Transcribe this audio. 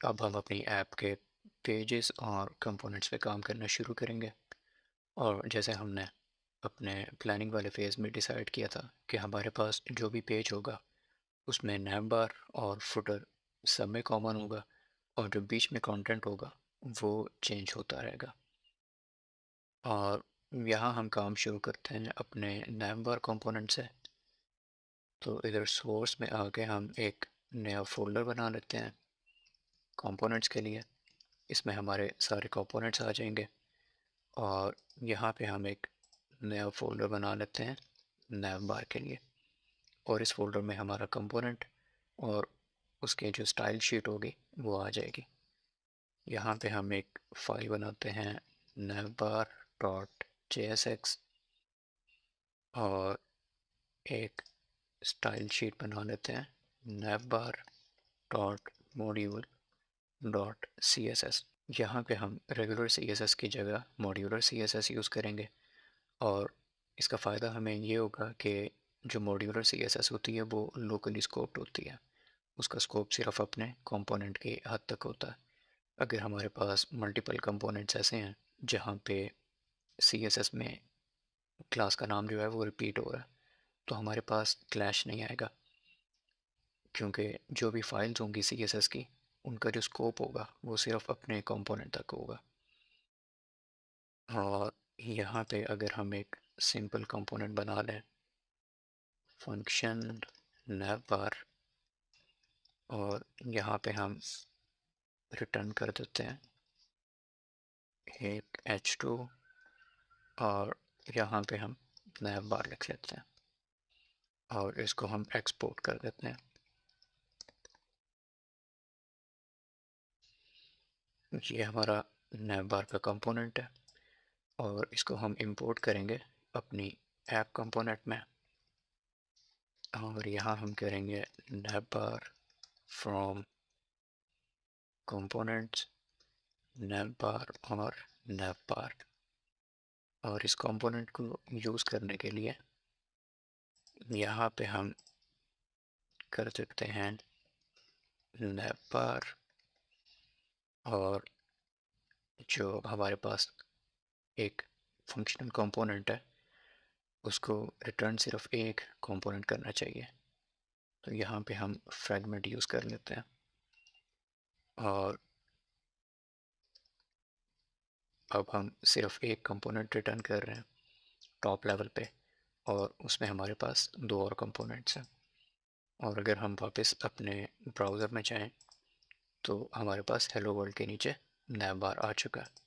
अब हम अपनी ऐप के पेजेस और कंपोनेंट्स पे काम करना शुरू करेंगे। और जैसे हमने अपने प्लानिंग वाले फेज़ में डिसाइड किया था कि हमारे पास जो भी पेज होगा उसमें नेम बार और फुटर सब में कॉमन होगा, और जो बीच में कंटेंट होगा वो चेंज होता रहेगा। और यहाँ हम काम शुरू करते हैं अपने नेम बार कंपोनेंट से। तो इधर सोर्स में आके हम एक नया फोल्डर बना लेते हैं कंपोनेंट्स के लिए। इसमें हमारे सारे कंपोनेंट्स आ जाएंगे, और यहाँ पे हम एक नया फोल्डर बना लेते हैं नेम बार के लिए। और इस फोल्डर में हमारा कंपोनेंट और उसके जो स्टाइल शीट होगी वो आ जाएगी। यहाँ पे हम एक फाइल बनाते हैं navbar.jsx, और एक स्टाइल शीट बना लेते हैं navbar.module.css। यहाँ पे हम रेगुलर CSS की जगह मॉड्यूलर CSS यूज़ करेंगे। और इसका फ़ायदा हमें ये होगा कि जो मॉड्यूलर CSS होती है वो लोकली स्कोप्ड होती है, उसका स्कोप सिर्फ अपने कंपोनेंट के हद तक होता है। अगर हमारे पास मल्टीपल कंपोनेंट्स ऐसे हैं जहाँ पे CSS में क्लास का नाम जो है वो रिपीट हो रहा है, तो हमारे पास क्लैश नहीं आएगा, क्योंकि जो भी फाइल्स होंगी CSS की उनका जो स्कोप होगा वो सिर्फ अपने कंपोनेंट तक होगा। और यहाँ पे अगर हम एक सिंपल कंपोनेंट बना लें, फंक्शन navbar, और यहाँ पे हम रिटर्न कर देते हैं एक h2, और यहाँ पे हम navbar लिख लेते हैं और इसको हम एक्सपोर्ट कर देते हैं। ये हमारा navbar का कंपोनेंट है, और इसको हम इंपोर्ट करेंगे अपनी ऐप कंपोनेंट में। और यहाँ हम करेंगे navbar फ्रॉम कंपोनेंट्स navbar और navbar। और इस कंपोनेंट को यूज़ करने के लिए यहाँ पे हम कर सकते हैं navbar, और जो हमारे पास एक फंक्शनल कंपोनेंट है उसको रिटर्न सिर्फ एक कंपोनेंट करना चाहिए। तो यहाँ पे हम फ्रैगमेंट यूज़ कर लेते हैं, और अब हम सिर्फ एक कंपोनेंट रिटर्न कर रहे हैं टॉप लेवल पे, और उसमें हमारे पास दो और कंपोनेंट्स हैं। और अगर हम वापस अपने ब्राउज़र में जाएं तो हमारे पास हेलो वर्ल्ड के नीचे नैव बार आ चुका है।